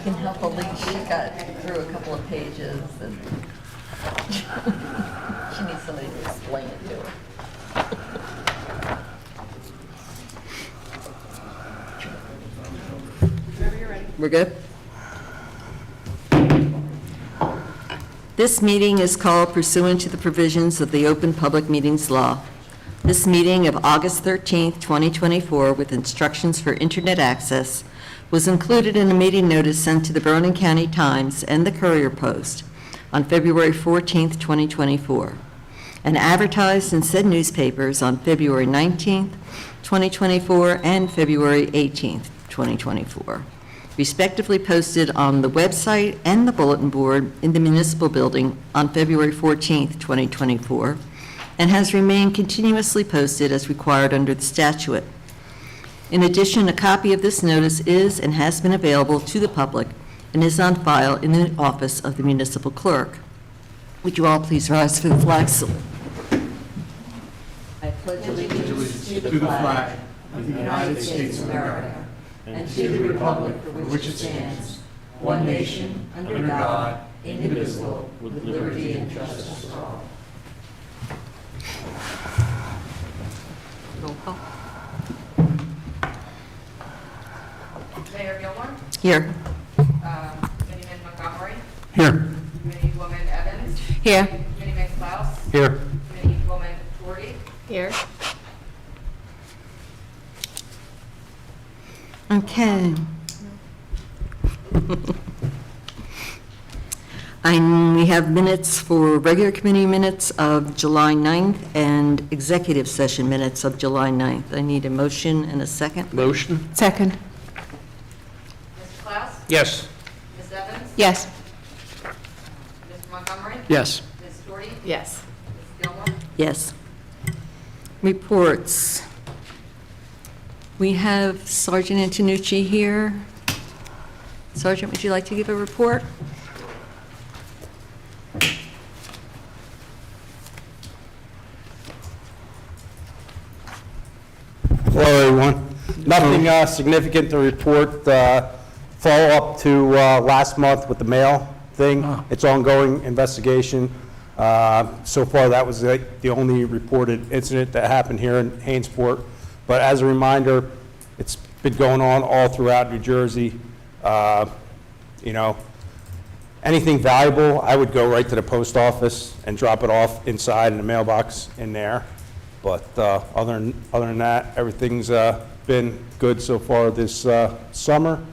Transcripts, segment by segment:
can help Elise. She got through a couple of pages and she needs somebody to explain it to her. Whenever you're ready. We're good? This meeting is called pursuant to the provisions of the Open Public Meetings Law. This meeting of August 13th, 2024, with instructions for internet access, was included in a meeting notice sent to the Vernon County Times and the Courier Post on February 14th, 2024, and advertised in said newspapers on February 19th, 2024, and February 18th, 2024. Respectively posted on the website and the bulletin board in the municipal building on February 14th, 2024, and has remained continuously posted as required under the statute. In addition, a copy of this notice is and has been available to the public and is on file in the office of the municipal clerk. Would you all please rise for the flag salute? I pledge allegiance to the flag of the United States of America and to the republic for which it stands, one nation, under God, indivisible, with liberty and justice for all. Roll call. Mayor Gilmore, Here. Committeeman Montgomery, Here. Committeewoman Evans, Here. Committeeman Klaus, Here. Committeewoman Doherty. Here. Okay. We have minutes for regular committee minutes of July 9th and executive session minutes of July 9th. I need a motion and a second. Motion? Second. Mr. Klaus, Yes. Ms. Evans, Yes. Mr. Montgomery, Yes. Ms. Doherty, Yes. Ms. Gilmore. Yes. Reports. We have Sergeant Antonucci here. Sergeant, would you like to give a report? Hello, everyone. Nothing significant to report. Follow up to last month with the mail thing. It's ongoing investigation. So far, that was the only reported incident that happened here in Hainesport. But as a reminder, it's been going on all throughout New Jersey. You know, anything valuable, I would go right to the post office and drop it off inside in the mailbox in there. But other than that, everything's been good so far this summer.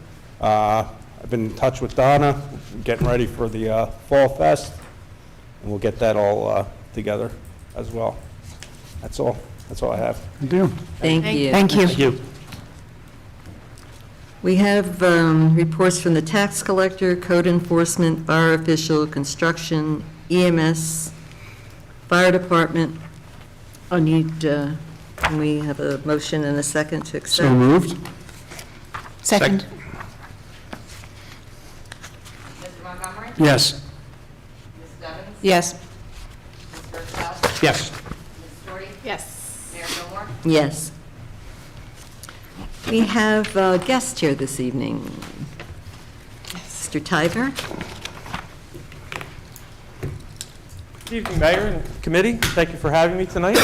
I've been in touch with Donna, getting ready for the Fall Fest, and we'll get that all together as well. That's all. That's all I have. Thank you. Thank you. Thank you. We have reports from the tax collector, code enforcement, fire official, construction, EMS, fire department. I need, can we have a motion and a second to accept? So moved. Second. Mr. Montgomery, Yes. Ms. Evans, Yes. Mr. Klaus, Yes. Ms. Doherty, Yes. Mayor Gilmore. Yes. We have a guest here this evening. Mr. Tiver. Good evening, Mayor and Committee. Thank you for having me tonight.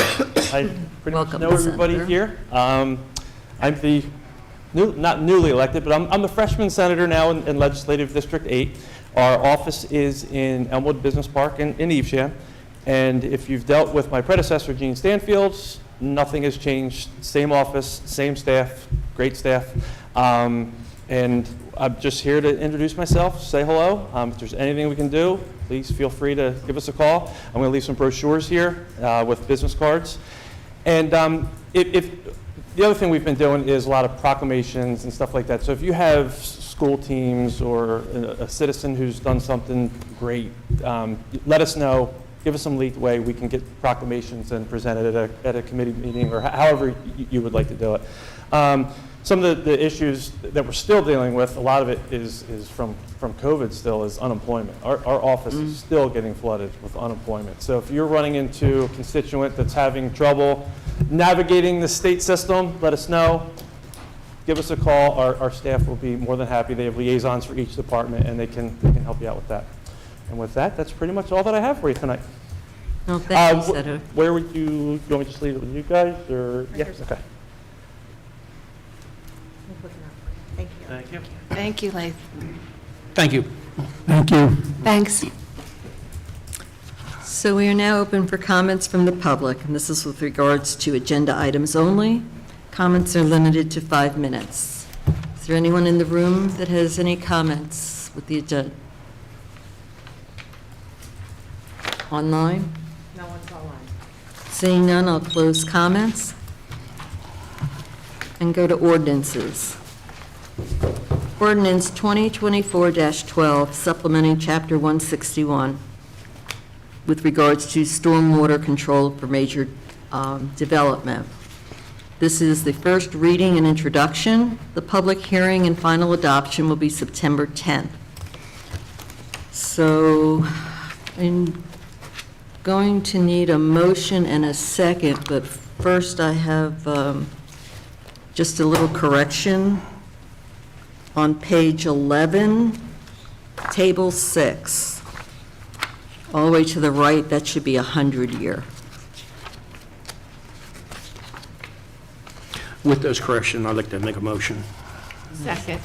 I pretty much Welcome, know everybody Senator. here. I'm the, not newly elected, but I'm the freshman senator now in Legislative District 8. Our office is in Elmwood Business Park in Evesham. And if you've dealt with my predecessor, Gene Stanfield, nothing has changed. Same office, same staff, great staff. And I'm just here to introduce myself, say hello. If there's anything we can do, please feel free to give us a call. I'm going to leave some brochures here with business cards. And if the other thing we've been doing is a lot of proclamations and stuff like that. So if you have school teams or a citizen who's done something great, let us know. Give us some leeway. We can get proclamations and present it at a committee meeting or however you would like to do it. Some of the issues that we're still dealing with, a lot of it is from COVID still, is unemployment. Our office is still getting flooded with unemployment. So if you're running into a constituent that's having trouble navigating the state system, let us know. give us a call. Our staff will be more than happy. They have liaisons for each department, and they can help you out with that. And with that, that's pretty much all that I have for you tonight. No, thank you, Senator. Where would you want me to just leave it with you guys, or? Yeah, okay. Thank you. Thank you. Thank you, Laith. Thank you. Thanks. So we are now open for comments from the public, and this is with regards to agenda items only. Comments are limited to 5 minutes. Is there anyone in the room that has any comments with the agenda? Online? No one's online. Seeing none, I'll close comments and go to ordinances. Ordinance 2024-12, supplementing Chapter 161 with regards to stormwater control for major development. This is the first reading and introduction. The public hearing and final adoption will be September 10th. So I'm going to need a motion and a second, but first I have just a little correction. On page 11, table 6, all the way to the right, that should be 100-year. With those corrections, I'd like to make a motion. Second.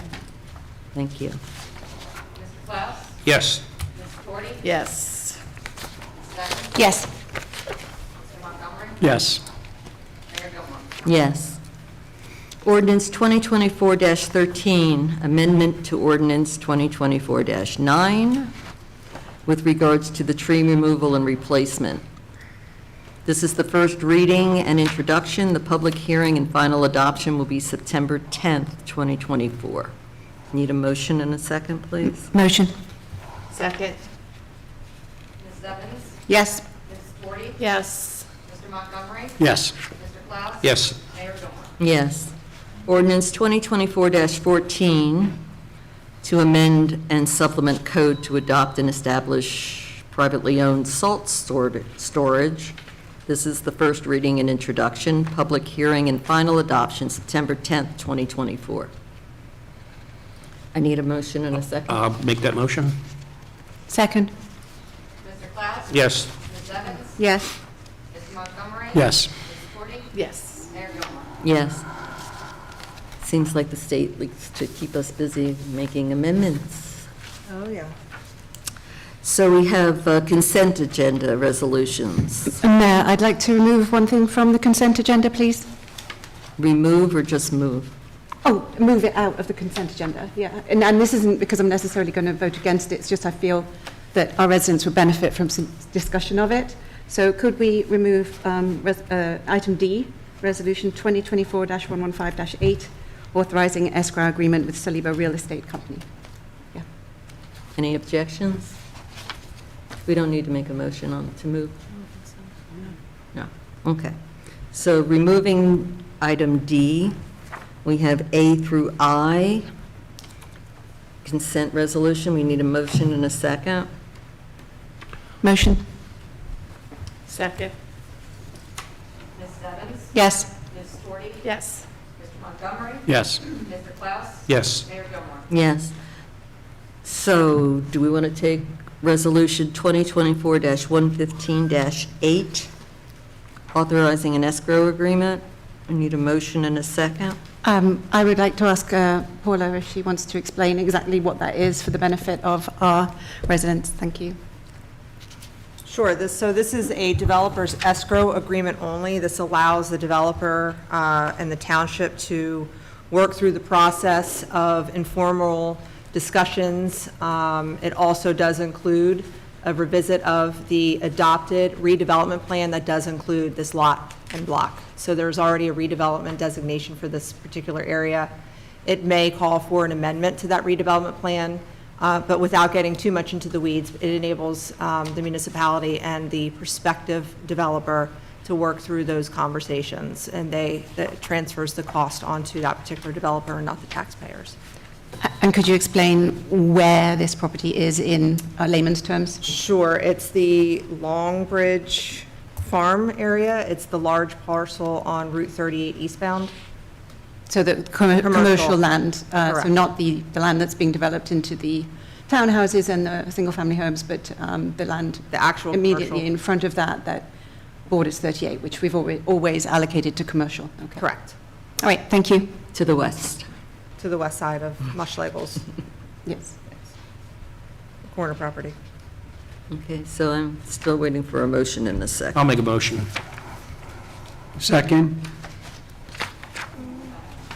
Thank you. Mr. Klaus? Yes. Ms. Shorty? Yes. Ms. Evans? Yes. Mr. Montgomery? Yes. Mayor Gilmore? Yes. Ordinance 2024-13, amendment to ordinance 2024-9 with regards to the tree removal and replacement. This is the first reading and introduction. The public hearing and final adoption will be September 10th, 2024. Need a motion and a second, please? Motion. Second. Ms. Evans? Yes. Ms. Shorty? Yes. Mr. Montgomery? Yes. Mr. Klaus? Yes. Mayor Gilmore? Yes. Ordinance 2024-14 to amend and supplement code to adopt and establish privately owned salt storage. This is the first reading and introduction, public hearing and final adoption, September 10th, 2024. I need a motion and a second. Make that motion? Second. Mr. Klaus? Yes. Ms. Evans? Yes. Mr. Montgomery? Yes. Ms. Shorty? Yes. Mayor Gilmore? Yes. Seems like the state likes to keep us busy making amendments. Oh, yeah. So we have consent agenda resolutions. Mayor, I'd like to remove one thing from the consent agenda, please. Remove or just move? Oh, move it out of the consent agenda, yeah. And this isn't because I'm necessarily going to vote against it, it's just I feel that our residents would benefit from some discussion of it. So could we remove item D, Resolution 2024-115-8, authorizing an escrow agreement with Saliba Real Estate Company? Yeah. Any objections? We don't need to make a motion on to move? No. Okay. So removing item D, we have A through I, consent resolution. We need a motion and a second. Motion. Second. Ms. Evans? Yes. Ms. Shorty? Yes. Mr. Montgomery? Yes. Mr. Klaus? Yes. Mayor Gilmore? Yes. So do we want to take resolution 2024-115-8, authorizing an escrow agreement? I need a motion and a second. I would like to ask Paula if she wants to explain exactly what that is for the benefit of our residents. Thank you. Sure. This is a developer's escrow agreement only. This allows the developer and the township to work through the process of informal discussions. It also does include a revisit of the adopted redevelopment plan that does include this lot and block. So there's already a redevelopment designation for this particular area. It may call for an amendment to that redevelopment plan, but without getting too much into the weeds, it enables the municipality and the prospective developer to work through those conversations, and that transfers the cost onto that particular developer and not the taxpayers. And could you explain where this property is in layman's terms? Sure, it's the Longbridge Farm area. It's the large parcel on Route 38 eastbound. So the commercial land, so Correct. not the land that's being developed into the townhouses and the single-family homes, but the land The actual immediately commercial. in front of that borders 38, which we've always allocated to commercial. Okay. Correct, All right, thank you. To the west. to the west side of Muschlegel's Yes. corner property. Okay, so I'm still waiting for a motion in a second. I'll make a motion. Second?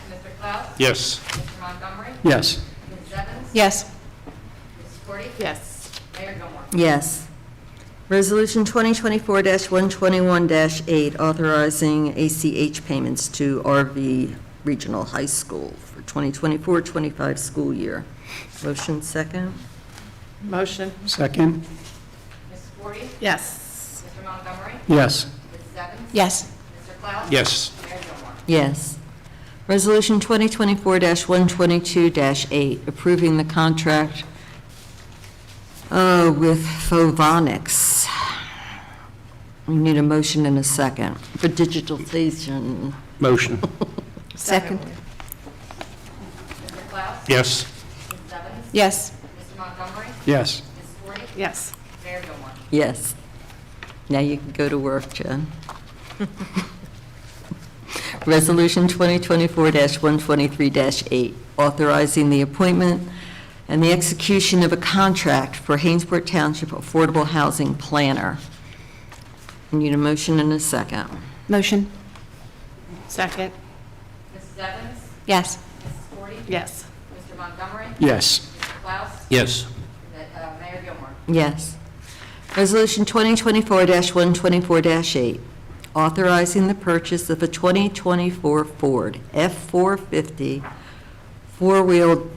Mr. Klaus? Yes. Mr. Montgomery? Yes. Ms. Evans? Yes. Mrs. Cordy? Yes. Mayor Gilmore? Yes. Resolution 2024-121-8, authorizing ACH payments to RV Regional High School for 2024-25 school year. Motion second? Motion. Second? Mrs. Cordy? Yes. Mr. Montgomery? Yes. Mrs. Evans? Yes. Mr. Klaus? Yes. Mayor Gilmore? Yes. Resolution 2024-122-8, approving the contract with Photonics. We need a motion in a second for digitalization. Motion. Second. Mr. Klaus? Yes. Mrs. Evans? Yes. Mr. Montgomery? Yes. Mrs. Cordy? Yes. Mayor Gilmore? Yes. Now you can go to work, Jen. Resolution 2024-123-8, authorizing the appointment and the execution of a contract for Hainesport Township Affordable Housing Planner. I need a motion and a second. Motion. Second. Mrs. Evans? Yes. Mrs. Cordy? Yes. Mr. Montgomery? Yes. Mr. Klaus? Yes. Mayor Gilmore? Yes. Resolution 2024-124-8, authorizing the purchase of a 2024 Ford F-450 four-wheel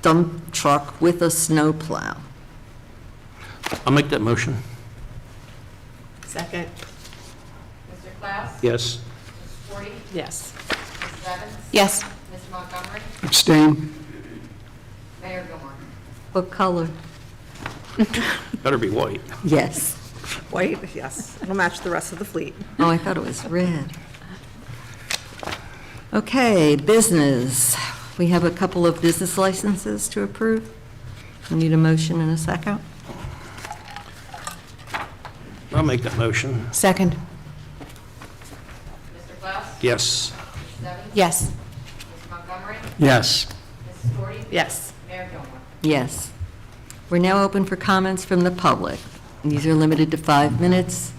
dump truck with a snowplow. I'll make that motion. Second. Mr. Klaus? Yes. Mrs. Cordy? Yes. Mrs. Evans? Yes. Mr. Montgomery? Abstain? Mayor Gilmore? What color? Better be white. Yes. White, yes. It'll match the rest of the fleet. Oh, I thought it was red. Okay, business. We have a couple of business licenses to approve. We need a motion and a second. I'll make that motion. Second. Mr. Klaus? Yes. Mrs. Evans? Yes. Mr. Montgomery? Yes. Mrs. Cordy? Yes. Mayor Gilmore? Yes. We're now open for comments from the public. These are limited to 5 minutes.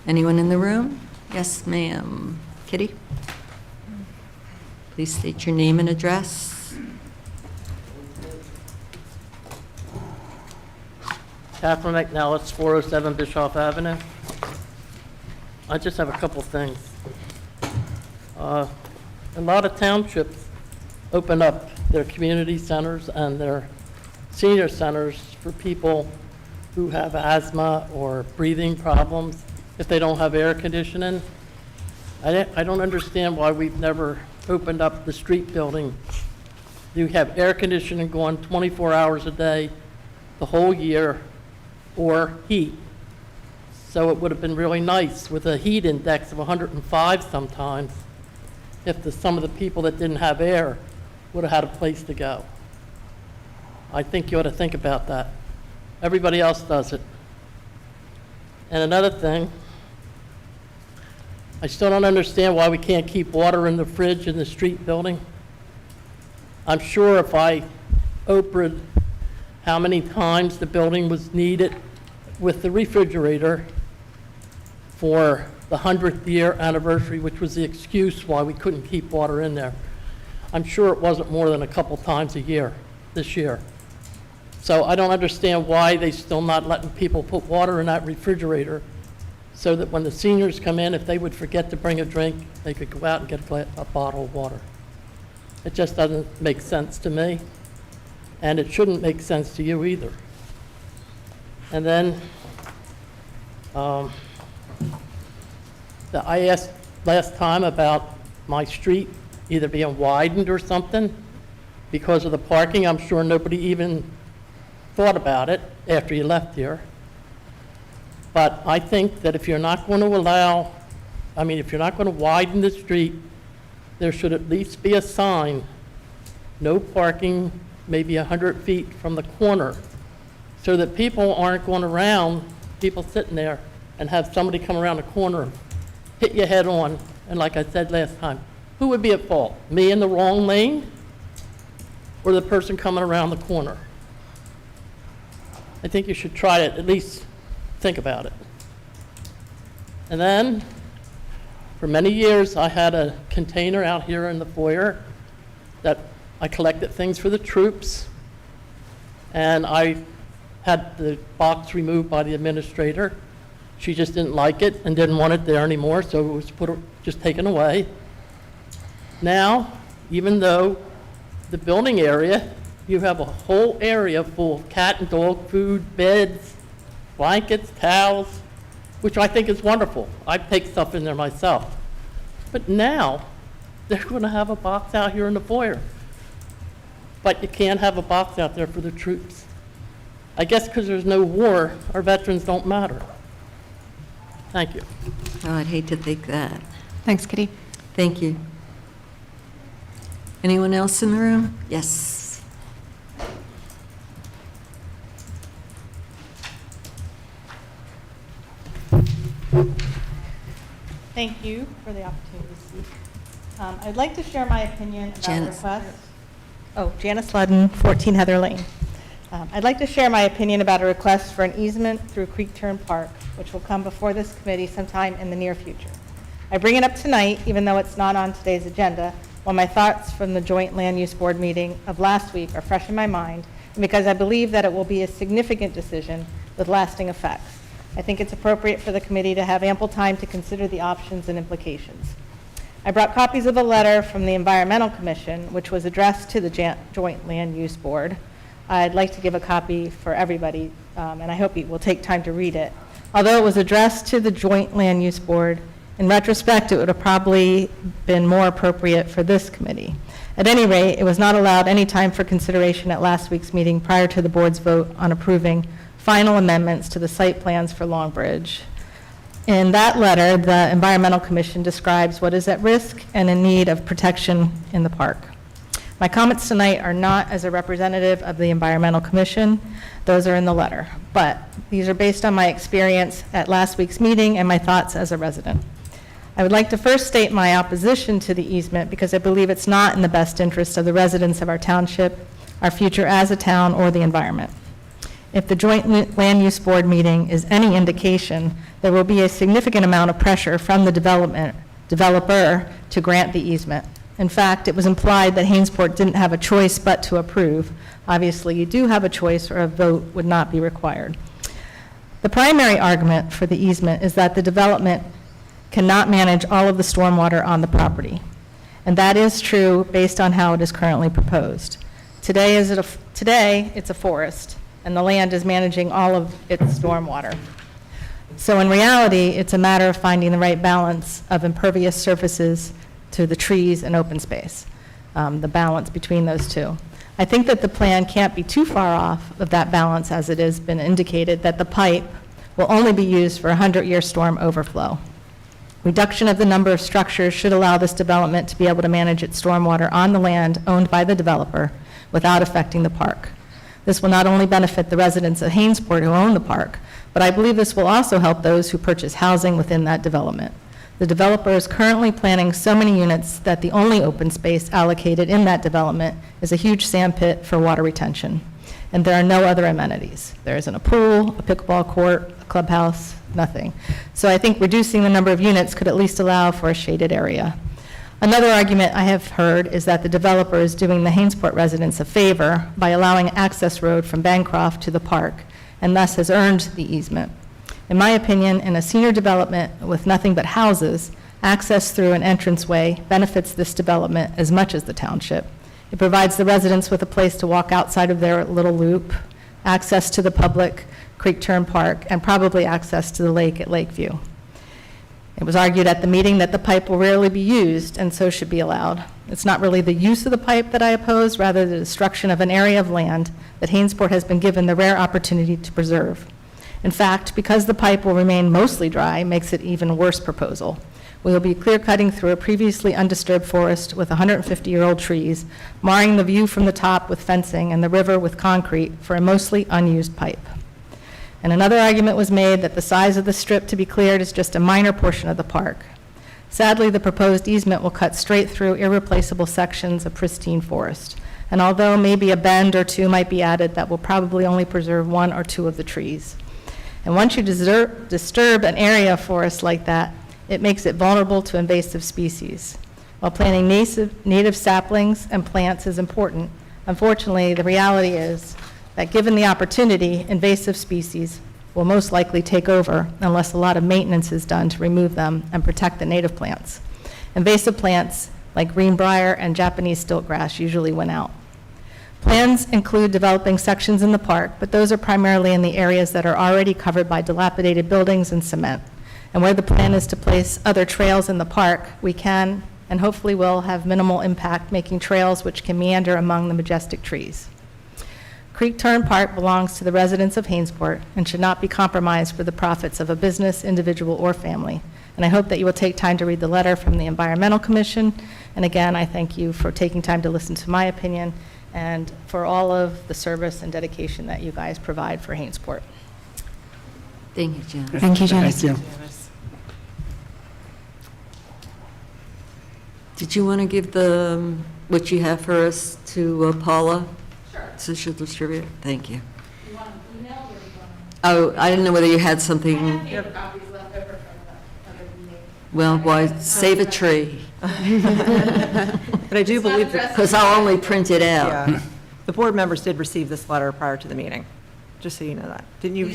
Anyone in the room? Yes, ma'am. Kitty? Please state your name and address. Catherine McNellis, 407 Bischoff Avenue. I just have a couple things. A lot of townships open up their community centers and their senior centers for people who have asthma or breathing problems if they don't have air conditioning. I don't understand why we've never opened up the street building. You have air conditioning going 24 hours a day, the whole year, or heat. So it would have been really nice with a heat index of 105 sometimes if some of the people that didn't have air would have had a place to go. I think you ought to think about that. Everybody else does it. And another thing, I still don't understand why we can't keep water in the fridge in the street building. I'm sure if I Oprah'd how many times the building was needed with the refrigerator for the 100th year anniversary, which was the excuse why we couldn't keep water in there. I'm sure it wasn't more than a couple times a year this year. So I don't understand why they still not letting people put water in that refrigerator so that when the seniors come in, if they would forget to bring a drink, they could go out and get a bottle of water. It just doesn't make sense to me, and it shouldn't make sense to you either. And then, I asked last time about my street either being widened or something because of the parking. I'm sure nobody even thought about it after you left here. But I think that if you're not going to if you're not going to widen the street there should at least be a sign, no parking, maybe 100 feet from the corner, so that people aren't going around, people sitting there, and have somebody come around the corner, hit you head on, and like I said last time, who would be at fault? Me in the wrong lane, or the person coming around the corner? I think you should try to at least think about it. And then, for many years, I had a container out here in the foyer that I collected things for the troops, and I had the box removed by the administrator. She just didn't like it and didn't want it there anymore, so it was just taken away. Now, even though the building area, you have a whole area full of cat and dog food, beds, blankets, towels, which I think is wonderful. I take stuff in there myself. But now, they're going to have a box out here in the foyer. But you can't have a box out there for the troops. I guess because there's no war, our veterans don't matter. Thank you. Oh, I'd hate to think that. Thanks, Kitty. Thank you. Anyone else in the room? Yes. Thank you for the opportunity to speak. I'd like to share my opinion about a Janice. request. Oh, Janice Ludden, 14 Heather Lane. I'd like to share my opinion about a request for an easement through Creek Turn Park, which will come before this committee sometime in the near future. I bring it up tonight, even though it's not on today's agenda, while my thoughts from the Joint Land Use Board meeting of last week are fresh in my mind, and because I believe that it will be a significant decision with lasting effects. I think it's appropriate for the committee to have ample time to consider the options and implications. I brought copies of a letter from the Environmental Commission, which was addressed to the Joint Land Use Board. I'd like to give a copy for everybody, and I hope you will take time to read it. Although it was addressed to the Joint Land Use Board, in retrospect, it would have probably been more appropriate for this committee. At any rate, it was not allowed any time for consideration at last week's meeting prior to the board's vote on approving final amendments to the site plans for Long Bridge. In that letter, the Environmental Commission describes what is at risk and in need of protection in the park. My comments tonight are not as a representative of the Environmental Commission. Those are in the letter. But these are based on my experience at last week's meeting and my thoughts as a resident. I would like to first state my opposition to the easement because I believe it's not in the best interest of the residents of our township, our future as a town, or the environment. If the Joint Land Use Board meeting is any indication, there will be a significant amount of pressure from the developer to grant the easement. In fact, it was implied that Hainesport didn't have a choice but to approve. Obviously, you do have a choice, or a vote would not be required. The primary argument for the easement is that the development cannot manage all of the stormwater on the property. And that is true based on how it is currently proposed. Today, it's a forest, and the land is managing all of its stormwater. So in reality, it's a matter of finding the right balance of impervious surfaces to the trees and open space, the balance between those two. I think that the plan can't be too far off of that balance, as it has been indicated that the pipe will only be used for a 100-year storm overflow. Reduction of the number of structures should allow this development to be able to manage its stormwater on the land owned by the developer without affecting the park. This will not only benefit the residents of Hainesport who own the park, but I believe this will also help those who purchase housing within that development. The developer is currently planning so many units that the only open space allocated in that development is a huge sand pit for water retention, and there are no other amenities. There isn't a pool, a pickleball court, a clubhouse, nothing. So I think reducing the number of units could at least allow for a shaded area. Another argument I have heard is that the developer is doing the Hainesport residents a favor by allowing access road from Bancroft to the park, and thus has earned the easement. In my opinion, in a senior development with nothing but houses, access through an entranceway benefits this development as much as the township. It provides the residents with a place to walk outside of their little loop, access to the public Creek Turn Park, and probably access to the lake at Lakeview. It was argued at the meeting that the pipe will rarely be used and so should be allowed. It's not really the use of the pipe that I oppose, rather the destruction of an area of land that Hainesport has been given the rare opportunity to preserve. In fact, because the pipe will remain mostly dry, makes it even worse proposal. We will be clear-cutting through a previously undisturbed forest with 150-year-old trees, marring the view from the top with fencing and the river with concrete for a mostly unused pipe. And another argument was made that the size of the strip to be cleared is just a minor portion of the park. Sadly, the proposed easement will cut straight through irreplaceable sections of pristine forest. And although maybe a bend or two might be added, that will probably only preserve one or two of the trees. And once you disturb an area of forest like that, it makes it vulnerable to invasive species. While planting native saplings and plants is important, unfortunately, the reality is that given the opportunity, invasive species will most likely take over unless a lot of maintenance is done to remove them and protect the native plants. Invasive plants like greenbrier and Japanese stiltgrass usually win out. Plans include developing sections in the park, but those are primarily in the areas that are already covered by dilapidated buildings and cement. And where the plan is to place other trails in the park, we can and hopefully will have minimal impact, making trails which can meander among the majestic trees. Creek Turn Park belongs to the residents of Hainesport and should not be compromised for the profits of a business, individual, or family. And I hope that you will take time to read the letter from the Environmental Commission. And again, I thank you for taking time to listen to my opinion and for all of the service and dedication that you guys provide for Hainesport. Thank you, Janice. Thank you, Janice. Thank you. Did you want to give what you have for us to Paula? Sure. So she'll distribute it? Thank you. You want an email or you want? Oh, I didn't know whether you had something. Paper copies left over from the other meeting. Well, why, save a tree, But I do believe that, because I'll only print it out. yeah, the board members did receive this letter prior to the meeting, just so you know that. Didn't you?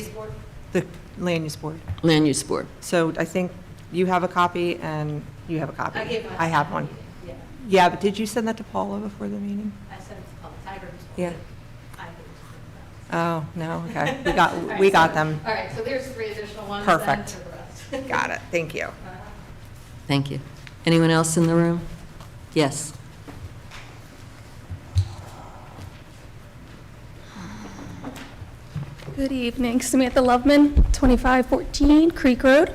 The land use board. Land use board. So I think you have a copy and you have a copy. I gave mine. I have one. Yeah, Yeah, but did you send that to Paula before the meeting? I sent it to Paul Tiger. Yeah. I didn't. Oh, no, okay. We got them. All right, so there's 3 additional ones. Perfect. then for the rest. Got it. Thank you. Thank you. Anyone else in the room? Yes. Good evening, Samantha Loveman, 2514 Creek Road.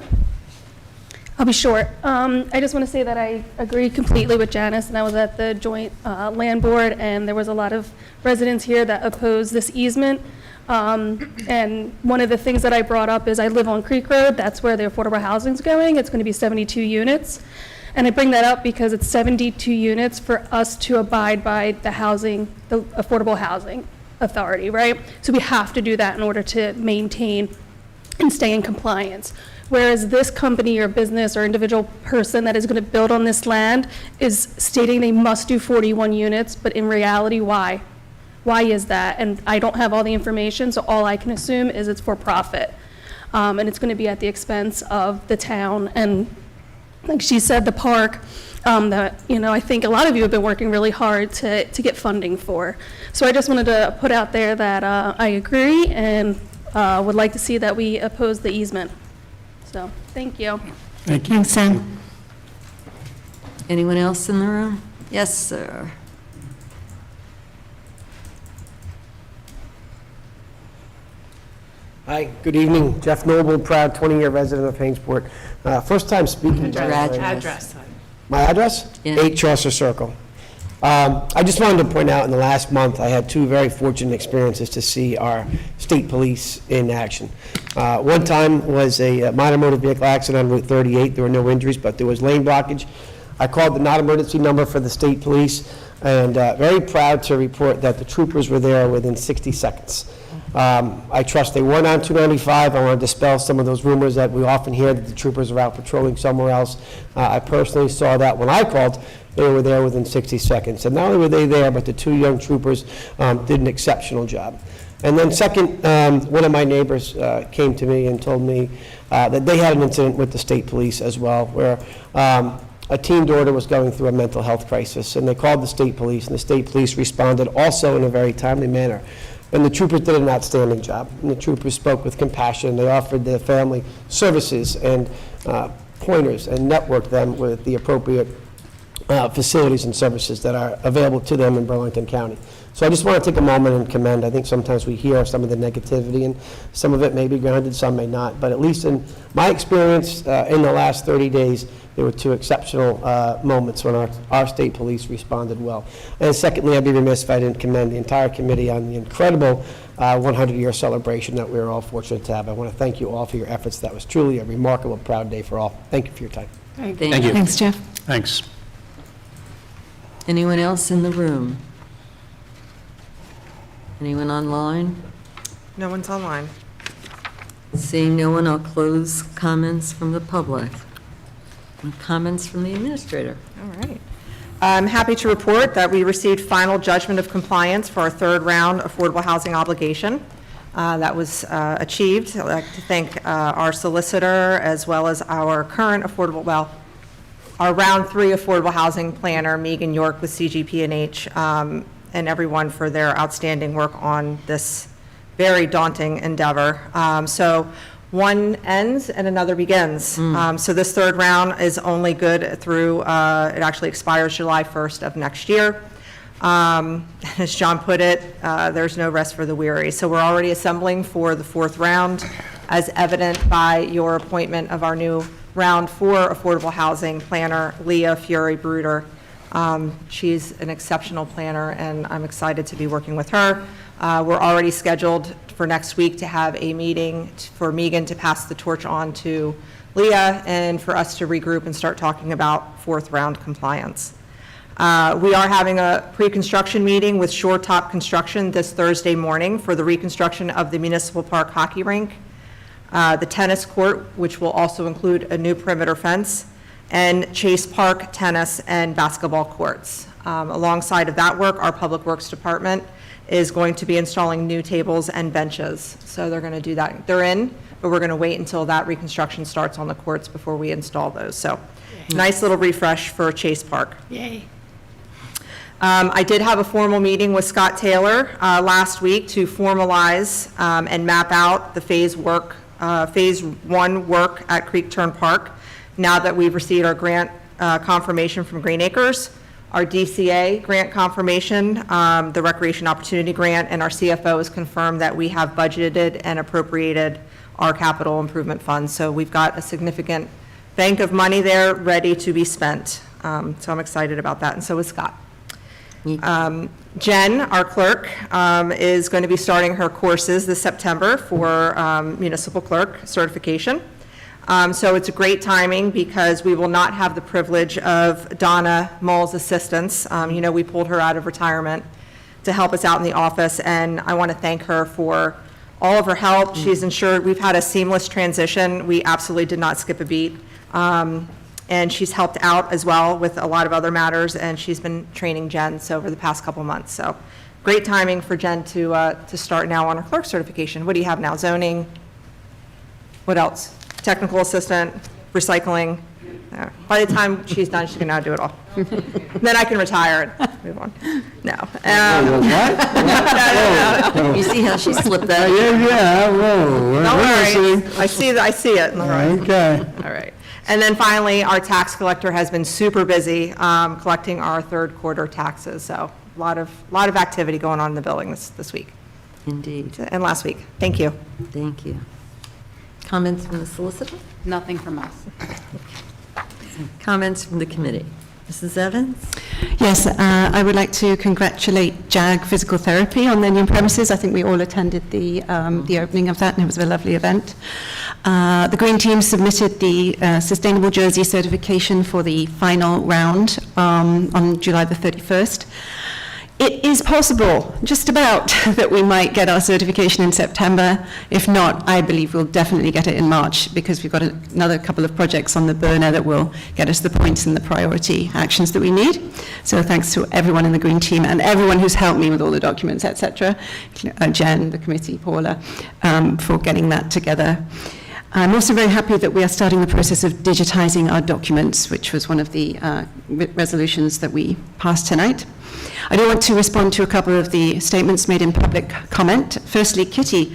I'll be short. I just want to say that I agree completely with Janice, and I was at the joint land board, and there was a lot of residents here that opposed this easement. And one of the things that I brought up is I live on Creek Road. That's where the affordable housing is going. It's going to be 72 units. And I bring that up because it's 72 units for us to abide by the affordable housing authority, right? So we have to do that in order to maintain and stay in compliance. Whereas this company or business or individual person that is going to build on this land is stating they must do 41 units, but in reality, why? Why is that? And I don't have all the information, so all I can assume is it's for profit. And it's going to be at the expense of the town. And like she said, the park, that, I think a lot of you have been working really hard to get funding for. So I just wanted to put out there that I agree and would like to see that we oppose the easement. So, thank you. Thank you. Thanks, Sam. Anyone else in the room? Yes, sir. Hi, good evening. Jeff Noble, proud 20-year resident of Hainesport. First time speaking. Address. My address? Yeah. 8 Chaucer Circle. I just wanted to point out, in the last month, I had 2 very fortunate experiences to see our state police in action. One time was a minor motor vehicle accident on Route 38. There were no injuries, but there was lane blockage. I called the non-emergency number for the state police, and very proud to report that the troopers were there within 60 seconds. I trust they weren't on 295. I want to dispel some of those rumors that we often hear that the troopers are out patrolling somewhere else. I personally saw that when I called. They were there within 60 seconds. And not only were they there, but the 2 young troopers did an exceptional job. And then second, one of my neighbors came to me and told me that they had an incident with the state police as well, where a teen daughter was going through a mental health crisis, and they called the state police, and the state police responded also in a very timely manner. And the troopers did an outstanding job. And the troopers spoke with compassion. They offered the family services and pointers and networked them with the appropriate facilities and services that are available to them in Burlington County. So I just want to take a moment and commend. I think sometimes we hear some of the negativity, and some of it may be grounded, some may not. But at least in my experience, in the last 30 days, there were 2 exceptional moments when our state police responded well. And secondly, I'd be remiss if I didn't commend the entire committee on the incredible 100-year celebration that we were all fortunate to have. I want to thank you all for your efforts. That was truly a remarkable, proud day for all. Thank you for your time. Thank you. Thanks, Jeff. Thanks. Anyone else in the room? Anyone online? No one's online. Seeing no one, I'll close comments from the public. And comments from the administrator. All right. I'm happy to report that we received final judgment of compliance for our 3rd round affordable housing obligation. That was achieved. I'd like to thank our solicitor as well as our current our round 3 affordable housing planner, Megan York with CGP&H, and everyone for their outstanding work on this very daunting endeavor. So one ends and another begins. So this 3rd round is only good through, it actually expires July 1st of next year. As John put it, there's no rest for the weary. So we're already assembling for the 4th round, as evident by your appointment of our new round 4 affordable housing planner, Leah Fury-Bruder. She's an exceptional planner, and I'm excited to be working with her. We're already scheduled for next week to have a meeting for Megan to pass the torch on to Leah and for us to regroup and start talking about 4th round compliance. We are having a pre-construction meeting with Shore Top Construction this Thursday morning for the reconstruction of the Municipal Park hockey rink, the tennis court, which will also include a new perimeter fence, and Chase Park tennis and basketball courts. Alongside of that work, our Public Works Department is going to be installing new tables and benches. So they're going to do that. They're in, but we're going to wait until that reconstruction starts on the courts before we install those. So nice little refresh for Chase Park. Yay. I did have a formal meeting with Scott Taylor last week to formalize and map out the phase 1 work at Creek Turn Park. Now that we've received our grant confirmation from Green Acres, our DCA grant confirmation, the Recreation Opportunity Grant, and our CFO has confirmed that we have budgeted and appropriated our capital improvement funds. So we've got a significant bank of money there ready to be spent. So I'm excited about that, and so is Scott. Jen, our clerk, is going to be starting her courses this September for municipal clerk certification. So it's a great timing because we will not have the privilege of Donna Mull's assistance. We pulled her out of retirement to help us out in the office, and I want to thank her for all of her help. She's ensured we've had a seamless transition. We absolutely did not skip a beat. And she's helped out as well with a lot of other matters, and she's been training Jen over the past couple months. So great timing for Jen to start now on her clerk certification. What do you have now? Zoning? What else? Technical assistant, recycling. By the time she's done, she can now do it all. Then I can retire and move on. No. No. You see how she slipped that? Don't worry. I see it. Okay. All right. And then finally, our tax collector has been super busy collecting our 3rd quarter taxes. So a lot of activity going on in the building this week. Indeed. And last week. Thank you. Thank you. Comments from the solicitor? Nothing from us. Comments from the committee? Mrs. Evans? Yes, I would like to congratulate JAG Physical Therapy on their new premises. I think we all attended the opening of that, and it was a lovely event. The Green Team submitted the Sustainable Jersey certification for the final round on July the 31st. It is possible, just about, that we might get our certification in September. If not, I believe we'll definitely get it in March, because we've got another couple of projects on the burner that will get us the points and the priority actions that we need. So thanks to everyone in the Green Team and everyone who's helped me with all the documents, etc. Jen, the committee, Paula, for getting that together. I'm also very happy that we are starting the process of digitizing our documents, which was one of the resolutions that we passed tonight. I do want to respond to a couple of the statements made in public comment. Firstly, Kitty,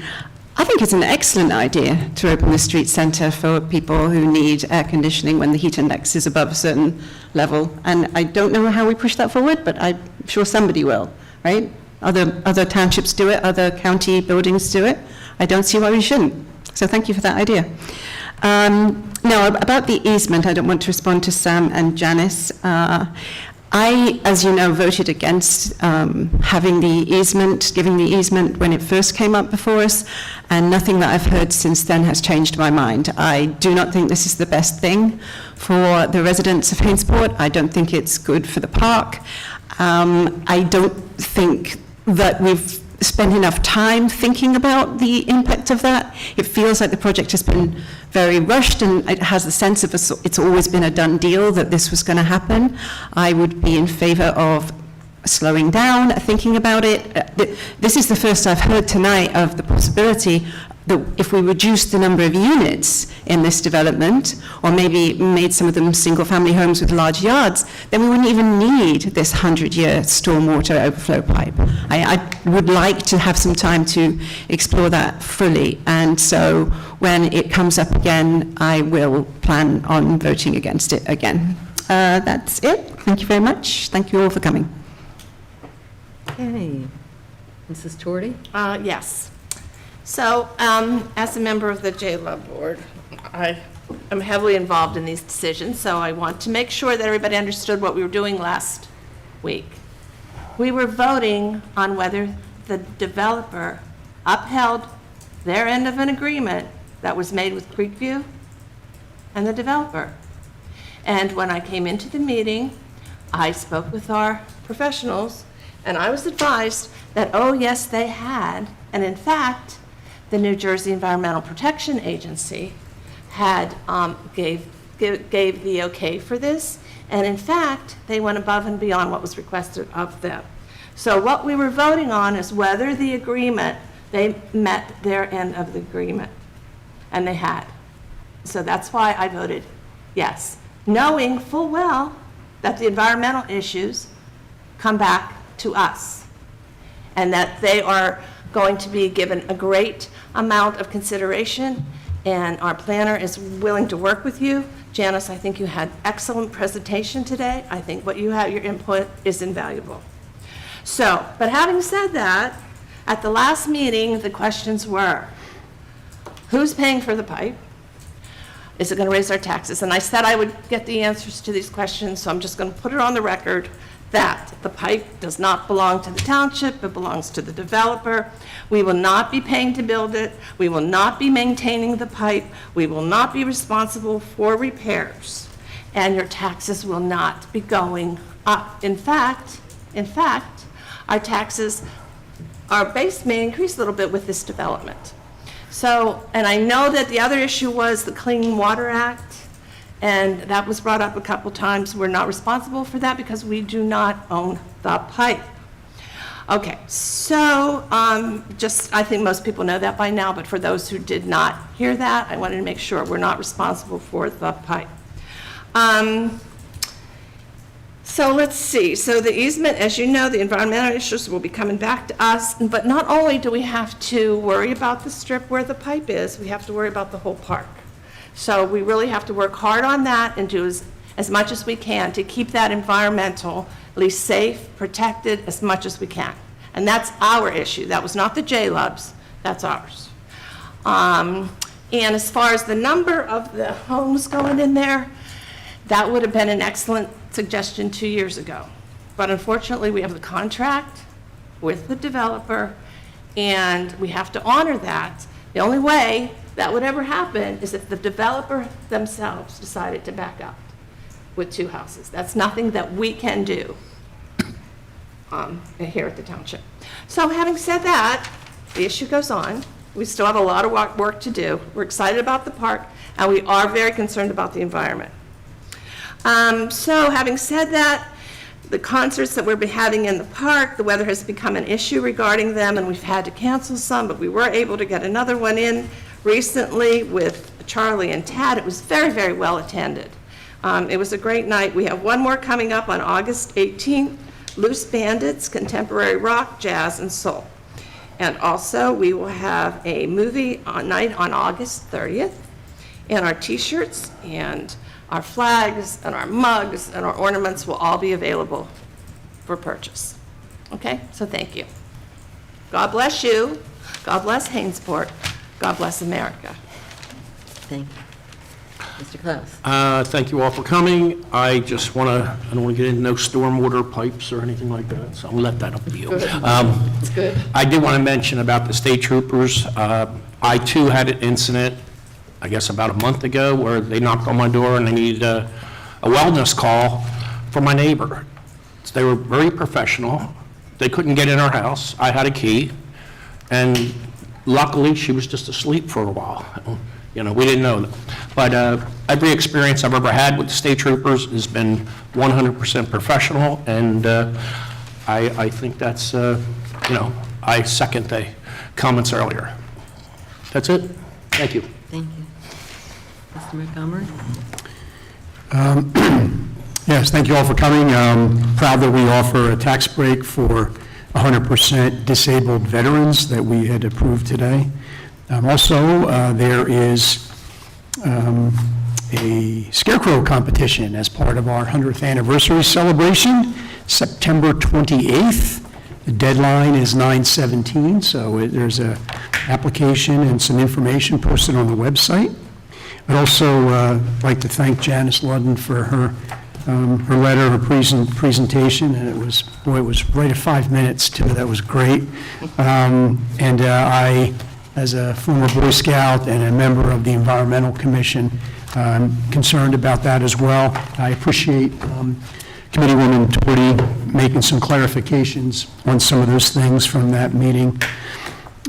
I think it's an excellent idea to open the street centre for people who need air conditioning when the heat index is above a certain level. And I don't know how we push that forward, but I'm sure somebody will, right? Other townships do it, other county buildings do it. I don't see why we shouldn't. So thank you for that idea. Now, about the easement, I don't want to respond to Sam and Janice. I, as you know, voted against having the easement, giving the easement when it first came up before us, and nothing that I've heard since then has changed my mind. I do not think this is the best thing for the residents of Hainsport. I don't think it's good for the park. I don't think that we've spent enough time thinking about the impact of that. It feels like the project has been very rushed, and it has the sense of it's always been a done deal that this was going to happen. I would be in favor of slowing down, thinking about it. This is the first I've heard tonight of the possibility that if we reduced the number of units in this development, or maybe made some of them single-family homes with large yards, then we wouldn't even need this 100-year stormwater overflow pipe. I would like to have some time to explore that fully, and so when it comes up again, I will plan on voting against it again. That's it. Thank you very much. Thank you all for coming. Okay. Mrs. Torty? Yes. So, as a member of the J-Love Board, I am heavily involved in these decisions, so I want to make sure that everybody understood what we were doing last week. We were voting on whether the developer upheld their end of an agreement that was made with Creekview and the developer. And when I came into the meeting, I spoke with our professionals, and I was advised that, oh, yes, they had, and in fact, the New Jersey Environmental Protection Agency had gave the okay for this, and in fact, they went above and beyond what was requested of them. So what we were voting on is whether the agreement, they met their end of the agreement, and they had. So that's why I voted yes, knowing full well that the environmental issues come back to us, and that they are going to be given a great amount of consideration, and our planner is willing to work with you. Janice, I think you had excellent presentation today. I think what you have, your input is invaluable. So, but having said that, at the last meeting, the questions were, who's paying for the pipe? Is it going to raise our taxes? And I said I would get the answers to these questions, so I'm just going to put it on the record that the pipe does not belong to the township, it belongs to the developer. We will not be paying to build it. We will not be maintaining the pipe. We will not be responsible for repairs. And your taxes will not be going up. In fact, our taxes, our base may increase a little bit with this development. So, and I know that the other issue was the Clean Water Act, and that was brought up a couple times. We're not responsible for that because we do not own the pipe. Okay, so I think most people know that by now, but for those who did not hear that, I wanted to make sure we're not responsible for the pipe. So let's see. So the easement, as you know, the environmental issues will be coming back to us, but not only do we have to worry about the strip where the pipe is, we have to worry about the whole park. So we really have to work hard on that and do as much as we can to keep that environmentally safe, protected as much as we can. And that's our issue. That was not the J-Lub's, that's ours. And as far as the number of the homes going in there, that would have been an excellent suggestion 2 years ago. But unfortunately, we have the contract with the developer, and we have to honor that. The only way that would ever happen is if the developer themselves decided to back up with 2 houses. That's nothing that we can do here at the township. So having said that, the issue goes on. We still have a lot of work to do. We're excited about the park, and we are very concerned about the environment. So having said that, the concerts that we'll be having in the park, the weather has become an issue regarding them, and we've had to cancel some, but we were able to get another one in recently with Charlie and Tad. It was very, very well attended. It was a great night. We have one more coming up on August 18th, Loose Bandits, Contemporary Rock, Jazz, and Soul. And also, we will have a movie night on August 30th, and our T-shirts and our flags and our mugs and our ornaments will all be available for purchase. Okay, so thank you. God bless you. God bless Hainesport. God bless America. Thank you. Mr. Klaus? Thank you all for coming. I just want to, I don't want to get into no stormwater pipes or anything like that, so I'll let that up to you. It's good. I did want to mention about the state troopers. I too had an incident, I guess about a month ago, where they knocked on my door and they needed a wellness call for my neighbor. They were very professional. They couldn't get in our house. I had a key, and luckily she was just asleep for a while. You know, we didn't know that. But every experience I've ever had with the state troopers has been 100% professional, and I think that's, you know, I second the comments earlier. That's it. Thank you. Thank you. Mr. Montgomery? Yes, thank you all for coming. Proud that we offer a tax break for 100% disabled veterans that we had approved today. Also, there is a scarecrow competition as part of our 100th anniversary celebration, September 28th. The deadline is 9/17, so there's an application and some information posted on the website. I'd also like to thank Janice Ludden for her letter, her presentation, and it was right at 5 minutes, too. That was great. And I, as a former Boy Scout and a member of the Environmental Commission, I'm concerned about that as well. I appreciate Committeewoman Torti making some clarifications on some of those things from that meeting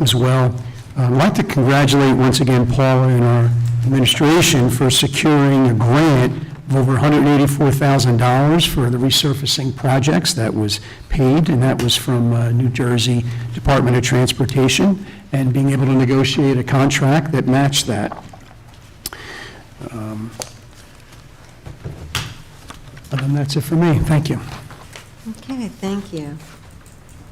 as well. I'd like to congratulate once again Paula and our administration for securing a grant of over $184,000 for the resurfacing projects that was paid, and that was from New Jersey Department of Transportation, and being able to negotiate a contract that matched that. Other than that's it for me. Thank you. Okay, thank you.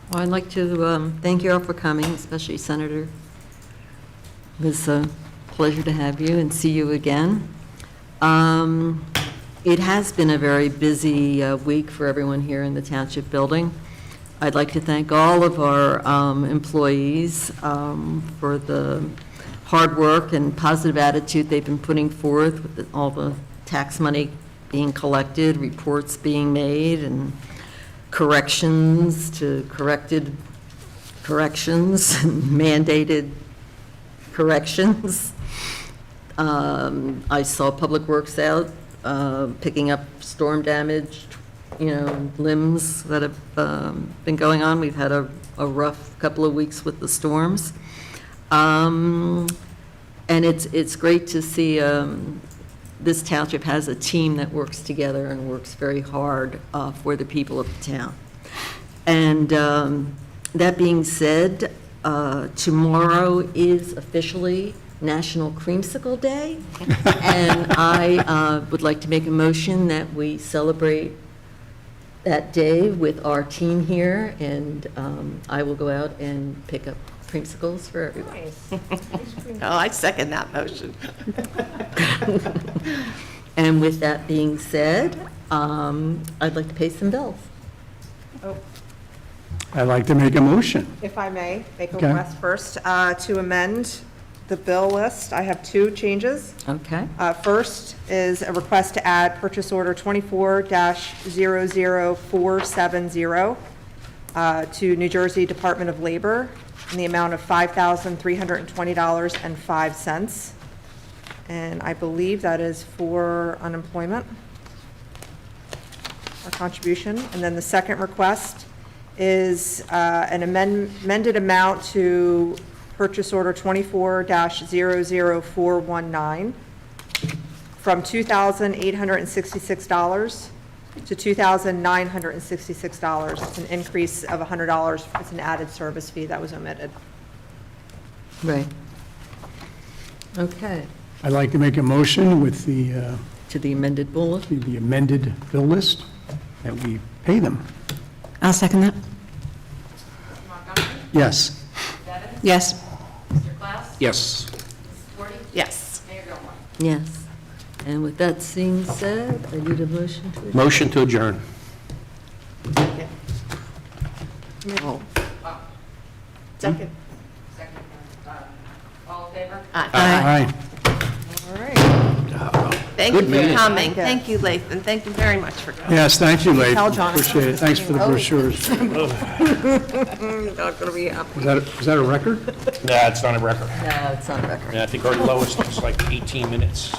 Well, I'd like to thank you all for coming, especially Senator. It was a pleasure to have you and see you again. It has been a very busy week for everyone here in the Township building. I'd like to thank all of our employees for the hard work and positive attitude they've been putting forth with all the tax money being collected, reports being made, and corrections to corrected corrections, and mandated corrections. I saw Public Works out picking up storm damaged, limbs that have been going on. We've had a rough couple of weeks with the storms. And it's great to see this township has a team that works together and works very hard for the people of the town. And that being said, tomorrow is officially National Creamsicle Day, and I would like to make a motion that we celebrate that day with our team here, and I will go out and pick up creamsicles for everyone. Oh, I second that motion. And with that being said, I'd like to pay some bills. I'd like to make a motion. If I may, make a Okay. request first to amend the bill list. I have two changes. Okay. First is a request to add purchase order 24-00470 to New Jersey Department of Labor in the amount of $5,320.05. And I believe that is for unemployment, our contribution. And then the second request is an amended amount to purchase order 24-00419 from $2,866 to $2,966. It's an increase of $100. It's an added service fee that was omitted. Right. Okay. I'd like to make a motion with the To the amended bill. the amended bill list that we pay them. I'll second that. Montgomery, Yes. Downing, Yes. Mr. Klaus? Yes. Mrs. Gordy? Yes. Mayor Gilmore? Yes. And with that being said, I need a motion to adjourn. Motion to adjourn. Second. Second. All in favor? Aye. Thank you Good for meeting. coming. Thank you, Lathan. Thank you very much for coming. Yes, thank you, Lathan. Tell Jonathan. Appreciate it. Thanks for the brochures. Not going to be happy. Is that a record? No, it's not a record. No, it's on record. Yeah, I think our lowest was like 18 minutes.